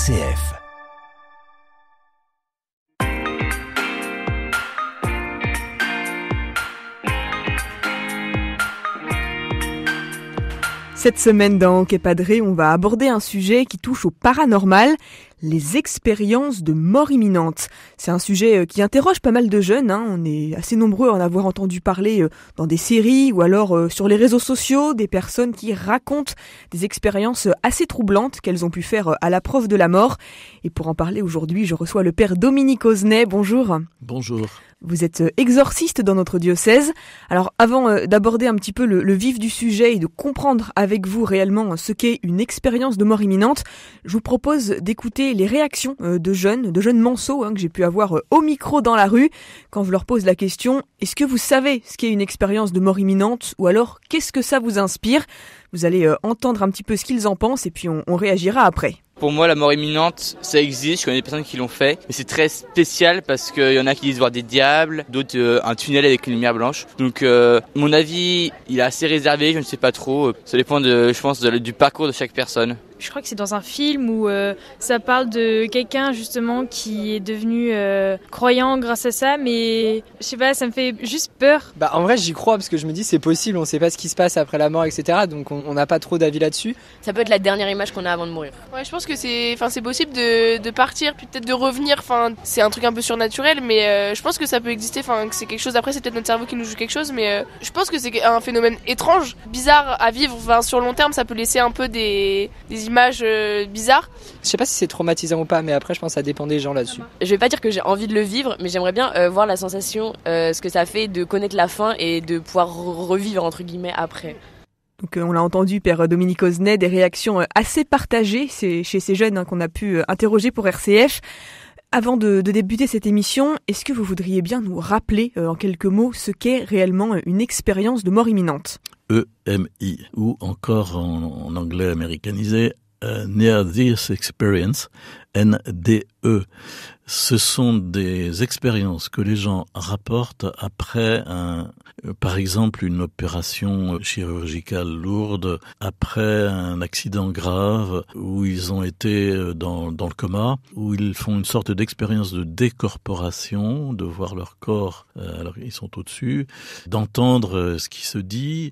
RCF. Cette semaine dans Que Padre, on va aborder un sujet qui touche au paranormal, les expériences de mort imminente. C'est un sujet qui interroge pas mal de jeunes, on est assez nombreux à en avoir entendu parler dans des séries ou alors sur les réseaux sociaux, des personnes qui racontent des expériences assez troublantes qu'elles ont pu faire à l'approche de la mort. Et pour en parler aujourd'hui, je reçois le père Dominique Oznet. Bonjour. Bonjour. Vous êtes exorciste dans notre diocèse. Alors avant d'aborder un petit peu le vif du sujet et de comprendre avec vous réellement ce qu'est une expérience de mort imminente, je vous propose d'écouter les réactions de jeunes manceaux que j'ai pu avoir au micro dans la rue quand je leur pose la question « Est-ce que vous savez ce qu'est une expérience de mort imminente ?» ou alors « Qu'est-ce que ça vous inspire ?» Vous allez entendre un petit peu ce qu'ils en pensent et puis on réagira après. Pour moi, la mort imminente, ça existe, je connais des personnes qui l'ont fait, mais c'est très spécial parce qu'il y en a qui disent voir des diables, d'autres un tunnel avec une lumière blanche. Donc mon avis, il est assez réservé, je ne sais pas trop, ça dépend je pense du parcours de chaque personne. Je crois que c'est dans un film où ça parle de quelqu'un justement qui est devenu croyant grâce à ça, mais je sais pas, ça me fait juste peur. En vrai j'y crois parce que je me dis c'est possible, on sait pas ce qui se passe après la mort, etc. Donc on n'a pas trop d'avis là-dessus. Ça peut être la dernière image qu'on a avant de mourir. Ouais, je pense que c'est possible de partir puis peut-être de revenir. C'est un truc un peu surnaturel, mais je pense que ça peut exister. Que c'est quelque chose. Après c'est peut-être notre cerveau qui nous joue quelque chose, mais je pense que c'est un phénomène étrange, bizarre à vivre. Sur long terme, ça peut laisser un peu des images bizarres. Je sais pas si c'est traumatisant ou pas, mais après je pense que ça dépend des gens là-dessus. Je vais pas dire que j'ai envie de le vivre, mais j'aimerais bien voir la sensation, ce que ça fait de connaître la fin et de pouvoir revivre entre guillemets après. Donc on l'a entendu, père Dominique Oznet, des réactions assez partagées chez ces jeunes qu'on a pu interroger pour RCF. Avant de débuter cette émission, est-ce que vous voudriez bien nous rappeler en quelques mots ce qu'est réellement une expérience de mort imminente ? EMI, ou encore en anglais américanisé, Near Death Experience, NDE. Ce sont des expériences que les gens rapportent après par exemple une opération chirurgicale lourde, après un accident grave où ils ont été dans le coma, où ils font une sorte d'expérience de décorporation, de voir leur corps alors ils sont au-dessus, d'entendre ce qui se dit,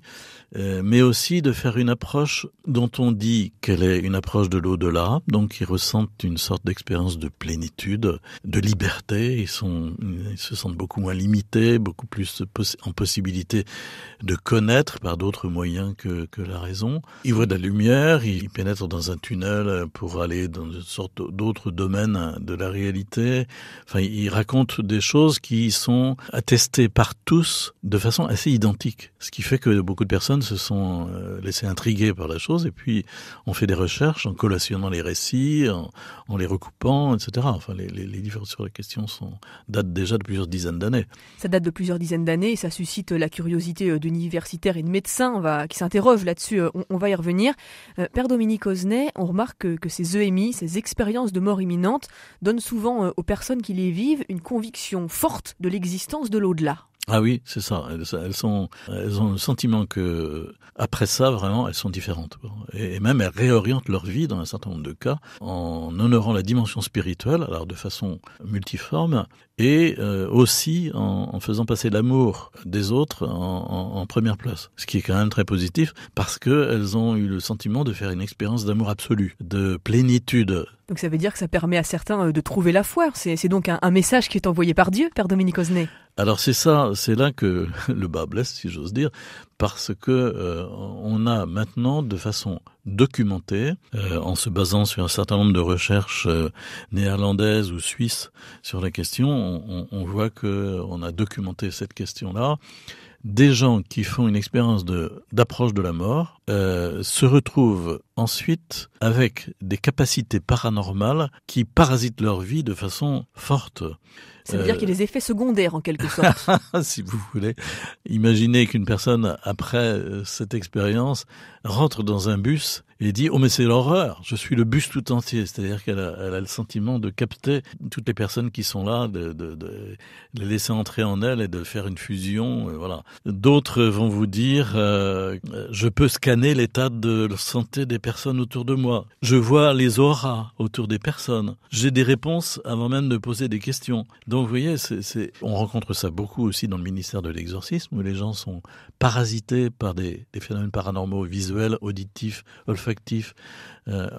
mais aussi de faire une approche dont on dit qu'elle est une approche de l'au-delà, donc ils ressentent une sorte d'expérience de plénitude, de liberté, ils se sentent beaucoup moins limités, beaucoup plus en possibilité de connaître par d'autres moyens que la raison. Ils voient de la lumière, ils pénètrent dans un tunnel pour aller dans une sorte d'autres domaines de la réalité. Ils racontent des choses qui sont attestées par tous de façon assez identique. Ce qui fait que beaucoup de personnes se sont laissées intriguer par la chose et puis on fait des recherches en collationnant les récits, en les recoupant, etc. Les différences sur la question datent déjà de plusieurs dizaines d'années. Ça date de plusieurs dizaines d'années et ça suscite la curiosité d'universitaires et de médecins qui s'interrogent là-dessus. On va y revenir. Père Dominique Oznet, on remarque que ces EMI, ces expériences de mort imminente, donnent souvent aux personnes qui les vivent une conviction forte de l'existence de l'au-delà. Ah oui, c'est ça. Elles ont le sentiment que après ça, vraiment, elles sont différentes. Et même elles réorientent leur vie dans un certain nombre de cas en honorant la dimension spirituelle, alors de façon multiforme, et aussi en faisant passer l'amour des autres en première place. Ce qui est quand même très positif parce qu'elles ont eu le sentiment de faire une expérience d'amour absolu, de plénitude. Donc ça veut dire que ça permet à certains de trouver la foi. C'est donc un message qui est envoyé par Dieu, Père Dominique Oznet. Alors c'est là que le bas blesse, si j'ose dire, parce que on a maintenant de façon documentée, en se basant sur un certain nombre de recherches néerlandaises ou suisses sur la question, on voit que on a documenté cette question-là. Des gens qui font une expérience d'approche de la mort se retrouvent ensuite avec des capacités paranormales qui parasitent leur vie de façon forte. Ça veut dire qu'il y a des effets secondaires en quelque sorte. Si vous voulez. Imaginez qu'une personne, après cette expérience, rentre dans un bus et dit « Oh mais c'est l'horreur, je suis le bus tout entier ». C'est-à-dire qu'elle a le sentiment de capter toutes les personnes qui sont là, de les laisser entrer en elle et de faire une fusion. Voilà. D'autres vont vous dire je peux scanner l'état de santé des personnes autour de moi. Je vois les auras autour des personnes. J'ai des réponses avant même de poser des questions. Donc vous voyez, on rencontre ça beaucoup aussi dans le ministère de l'exorcisme, où les gens sont parasités par des phénomènes paranormaux visuels, auditifs, olfactifs,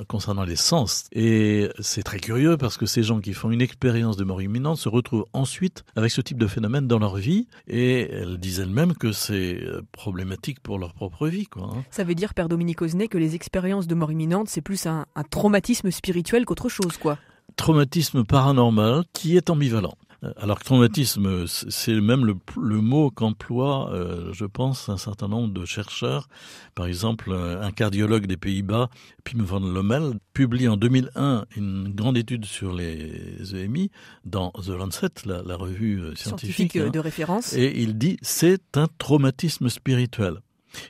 concernant les sens. Et c'est très curieux parce que ces gens qui font une expérience de mort imminente se retrouvent ensuite avec ce type de phénomène dans leur vie, et elles disent elles-mêmes que c'est problématique pour leur propre vie, quoi. Ça veut dire, Père Dominique Osnet, que les expériences de mort imminente, c'est plus un traumatisme spirituel qu'autre chose, quoi. Traumatisme paranormal qui est ambivalent. Alors que traumatisme, c'est même le mot qu'emploie, je pense, un certain nombre de chercheurs. Par exemple, un cardiologue des Pays-Bas, Pim van Lommel, publie en 2001 une grande étude sur les EMI dans The Lancet, la revue scientifique de référence. Et il dit « c'est un traumatisme spirituel ».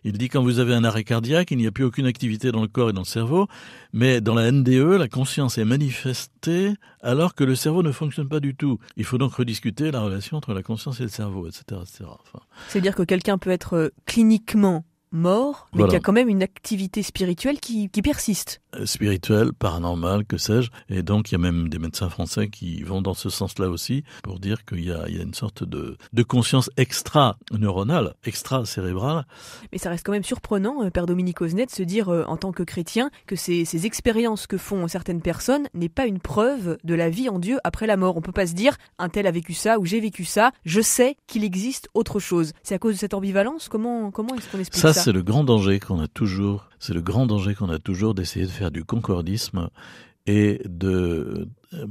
Il dit quand vous avez un arrêt cardiaque, il n'y a plus aucune activité dans le corps et dans le cerveau, mais dans la NDE, la conscience est manifestée alors que le cerveau ne fonctionne pas du tout. Il faut donc rediscuter la relation entre la conscience et le cerveau, etc. etc. Enfin, c'est-à-dire que quelqu'un peut être cliniquement mort, mais qu'il y a quand même une activité spirituelle qui persiste. Spirituelle, paranormale, que sais-je. Et donc, il y a même des médecins français qui vont dans ce sens-là aussi, pour dire qu'il y a une sorte de conscience extra-neuronale, extra-cérébrale. Mais ça reste quand même surprenant, Père Dominique Osnet, de se dire, en tant que chrétien, que ces expériences que font certaines personnes n'est pas une preuve de la vie en Dieu après la mort. On peut pas se dire, un tel a vécu ça, ou j'ai vécu ça, je sais qu'il existe autre chose. C'est à cause de cette ambivalence? Comment est-ce qu'on explique ça? C'est le grand danger qu'on a toujours. C'est le grand danger qu'on a toujours d'essayer de faire du concordisme et de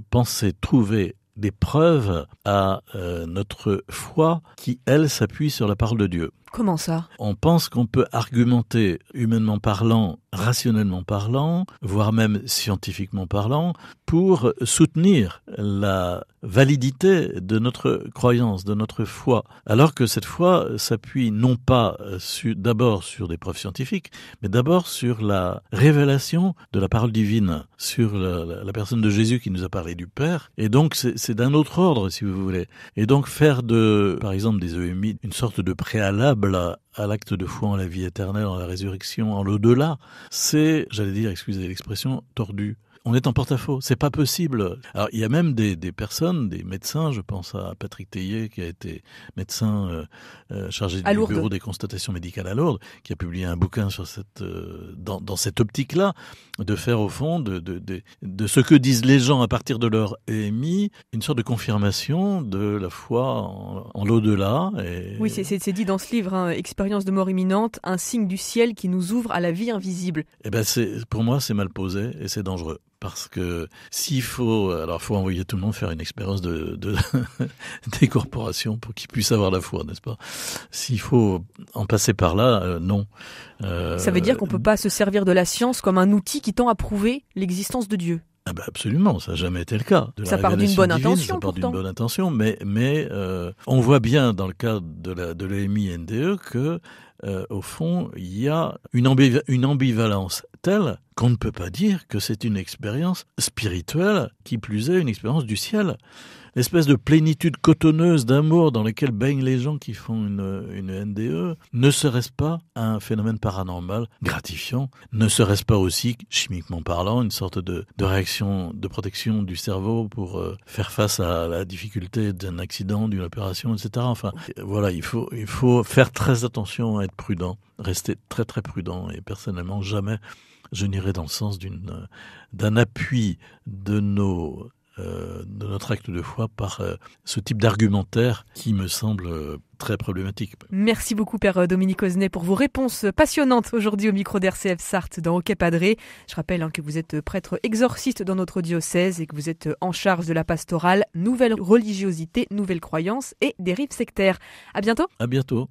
penser trouver des preuves à notre foi qui, elle, s'appuie sur la parole de Dieu. Comment ça? On pense qu'on peut argumenter, humainement parlant, rationnellement parlant, voire même scientifiquement parlant, pour soutenir la validité de notre croyance, de notre foi. Alors que cette foi s'appuie non pas d'abord sur des preuves scientifiques, mais d'abord sur la révélation de la parole divine, sur la personne de Jésus qui nous a parlé du Père. Et donc c'est d'un autre ordre, si vous voulez. Et donc faire par exemple, des EMI, une sorte de préalable à l'acte de foi en la vie éternelle, en la résurrection, en l'au-delà, c'est, j'allais dire, excusez l'expression, tordu. On est en porte-à-faux, c'est pas possible. Alors il y a même des personnes, des médecins, je pense à Patrick Théier qui a été médecin chargé du bureau des constatations médicales à Lourdes, qui a publié un bouquin sur dans cette optique-là, de faire au fond de ce que disent les gens à partir de leur EMI, une sorte de confirmation de la foi en l'au-delà. Oui, c'est dit dans ce livre, hein, Expérience de mort imminente, un signe du ciel qui nous ouvre à la vie invisible. Eh ben pour moi c'est mal posé et c'est dangereux. Parce que faut envoyer tout le monde faire une expérience de décorporation pour qu'ils puissent avoir la foi, n'est-ce pas? S'il faut en passer par là, non. Ça veut dire qu'on peut pas se servir de la science comme un outil qui tend à prouver l'existence de Dieu. Ah ben absolument, ça n'a jamais été le cas. Ça part d'une bonne intention, ça part d'une bonne intention, mais on voit bien dans le cas de l'EMI NDE que au fond, il y a une ambivalence telle qu'on ne peut pas dire que c'est une expérience spirituelle, qui plus est une expérience du ciel. L'espèce de plénitude cotonneuse d'amour dans laquelle baignent les gens qui font une NDE, ne serait-ce pas un phénomène paranormal gratifiant? Ne serait-ce pas aussi, chimiquement parlant, une sorte de réaction de protection du cerveau pour faire face à la difficulté d'un accident, d'une opération, etc. Enfin, voilà, il faut faire très attention à être prudent, rester très très prudent, et personnellement, jamais je n'irai dans le sens d'un appui de notre acte de foi par ce type d'argumentaire qui me semble très problématique. Merci beaucoup Père Dominique Osnet pour vos réponses passionnantes aujourd'hui au micro d'RCF Sarthe dans Hockey Padré. Je rappelle que vous êtes prêtre exorciste dans notre diocèse et que vous êtes en charge de la pastorale Nouvelle religiosité, nouvelles croyances et dérives sectaires. À bientôt. À bientôt.